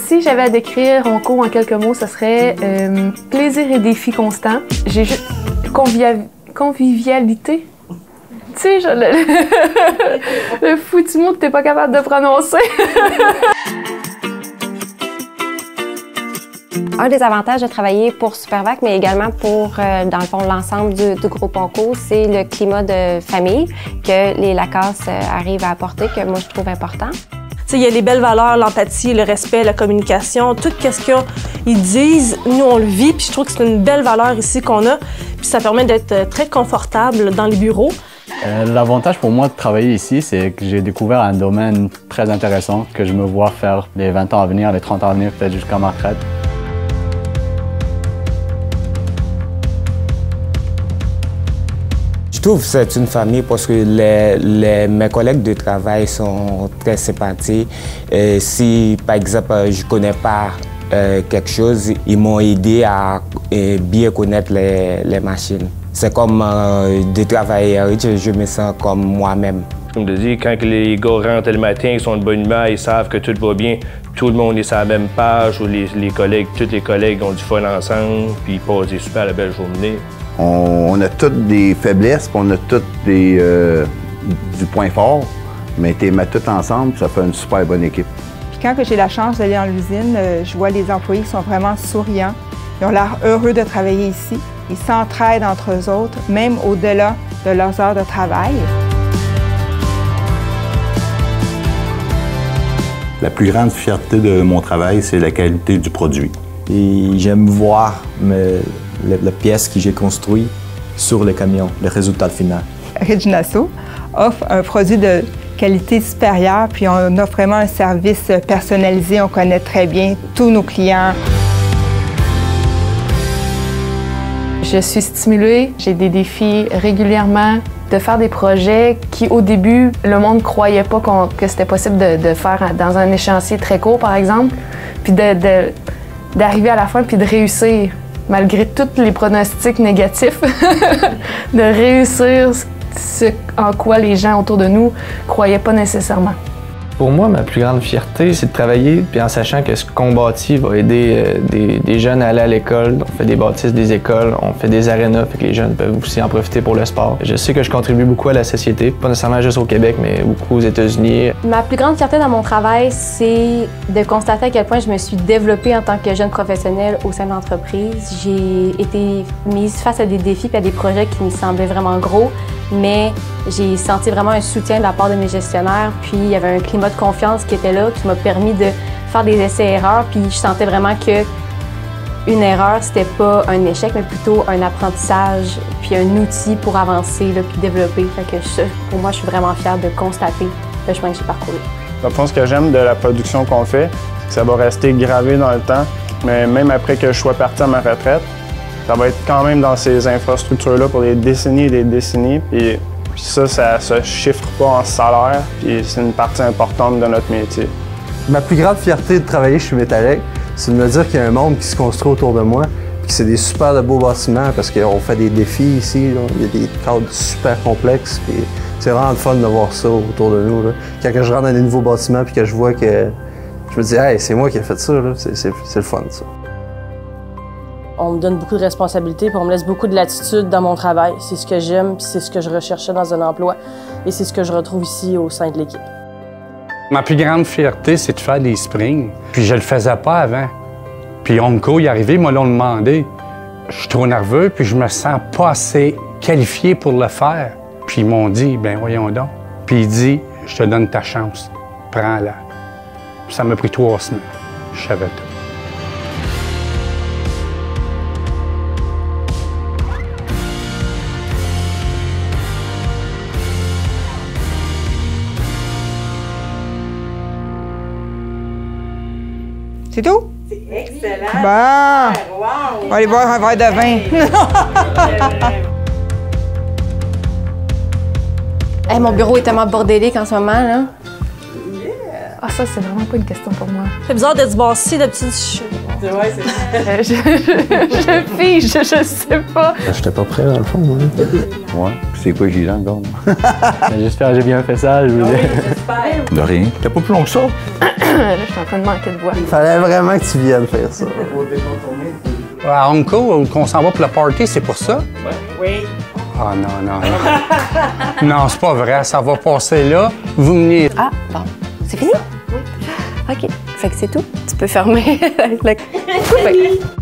Si j'avais à décrire Onco en quelques mots, ce serait plaisir et défi constant. J'ai juste convivialité. Tu sais, le foutu mot que t'es pas capable de prononcer. Un des avantages de travailler pour Supervac, mais également pour, dans le fond, l'ensemble du groupe Onco, c'est le climat de famille que les Lacasse arrivent à apporter, que moi, je trouve important. Il y a les belles valeurs, l'empathie, le respect, la communication, tout ce qu'ils disent, nous, on le vit, puis je trouve que c'est une belle valeur ici qu'on a, puis ça permet d'être très confortable dans les bureaux. L'avantage pour moi de travailler ici, c'est que j'ai découvert un domaine très intéressant que je me vois faire les 20 ans à venir, les 30 ans à venir, peut-être jusqu'à ma retraite. Je trouve que c'est une famille parce que mes collègues de travail sont très sympathiques. Si, par exemple, je ne connais pas quelque chose, ils m'ont aidé à bien connaître les machines. C'est comme de travailler, je me sens comme moi-même. Comme je dis, quand les gars rentrent le matin, ils sont de bonne humeur, ils savent que tout va bien, tout le monde est sur la même page, ou tous les collègues ont du fun ensemble, puis ils passent des super belles journées. On a toutes des faiblesses, puis on a toutes du point fort, mais tu les mets toutes ensemble, ça fait une super bonne équipe. Puis quand j'ai la chance d'aller dans l'usine, je vois les employés qui sont vraiment souriants. Ils ont l'air heureux de travailler ici. Ils s'entraident entre eux autres, même au-delà de leurs heures de travail. La plus grande fierté de mon travail, c'est la qualité du produit. Et j'aime voir les pièces que j'ai construites sur les camions, le résultat final. Reginasso offre un produit de qualité supérieure, puis on offre vraiment un service personnalisé. On connaît très bien tous nos clients. Je suis stimulée, j'ai des défis régulièrement de faire des projets qui, au début, le monde ne croyait pas que c'était possible de faire dans un échéancier très court, par exemple, puis d'arriver à la fin puis de réussir, malgré tous les pronostics négatifs, de réussir ce en quoi les gens autour de nous ne croyaient pas nécessairement. Pour moi, ma plus grande fierté, c'est de travailler puis en sachant que ce qu'on bâtit va aider des jeunes à aller à l'école. On fait des bâtisses des écoles, on fait des arénas, fait que les jeunes peuvent aussi en profiter pour le sport. Je sais que je contribue beaucoup à la société, pas nécessairement juste au Québec, mais beaucoup aux États-Unis. Ma plus grande fierté dans mon travail, c'est de constater à quel point je me suis développée en tant que jeune professionnelle au sein de l'entreprise. J'ai été mise face à des défis et à des projets qui me semblaient vraiment gros, mais j'ai senti vraiment un soutien de la part de mes gestionnaires, puis il y avait un climat de confiance qui était là, qui m'a permis de faire des essais-erreurs, puis je sentais vraiment que une erreur, c'était pas un échec, mais plutôt un apprentissage, puis un outil pour avancer, là, puis développer. Fait que pour moi, je suis vraiment fière de constater le chemin que j'ai parcouru. Dans le fond, ce que j'aime de la production qu'on fait, c'est que ça va rester gravé dans le temps, mais même après que je sois parti à ma retraite, ça va être quand même dans ces infrastructures-là pour des décennies et des décennies. Puis ça se chiffre pas en salaire, puis c'est une partie importante de notre métier. Ma plus grande fierté de travailler chez Metalec, c'est de me dire qu'il y a un monde qui se construit autour de moi, puis que c'est des super de beaux bâtiments, parce qu'on fait des défis ici, là. Il y a des cadres super complexes, puis c'est vraiment le fun de voir ça autour de nous, là. Quand je rentre dans des nouveaux bâtiments, puis que je vois que je me dis « Hey, c'est moi qui ai fait ça, là. » C'est le fun, ça. On me donne beaucoup de responsabilités, puis on me laisse beaucoup de latitude dans mon travail. C'est ce que j'aime, puis c'est ce que je recherchais dans un emploi, et c'est ce que je retrouve ici au sein de l'équipe. Ma plus grande fierté, c'est de faire des springs. Puis je le faisais pas avant. Puis Onco est arrivé, moi, l'ont demandé. Je suis trop nerveux, puis je me sens pas assez qualifié pour le faire. Puis ils m'ont dit, ben voyons donc. Puis il dit, je te donne ta chance, prends-la. Ça m'a pris 3 semaines. Je savais tout. C'est tout? C'est excellent! Bon! Wow. On va aller boire un verre de vin. Hey, mon bureau est tellement bordélique en ce moment, là. Ah, ça, c'est vraiment pas une question pour moi. C'est bizarre d'être bossé de petites... Ouais, c'est je fige, je sais pas. J'étais pas prêt dans le fond. Ouais, c'est quoi j'ai là encore? J'espère que j'ai bien fait ça, je vous dis. De rien. T'es pas plus long que ça. Là, je suis en train de manquer de voix. Il fallait vraiment que tu viennes faire ça. À Onco, qu'on s'en va pour le party, c'est pour ça? Oui. Ah non, non, non. Non, c'est pas vrai, ça va passer là. Vous venez. Ah, bon. C'est fini? Oui. OK. Fait que c'est tout. Tu peux fermer la coupe.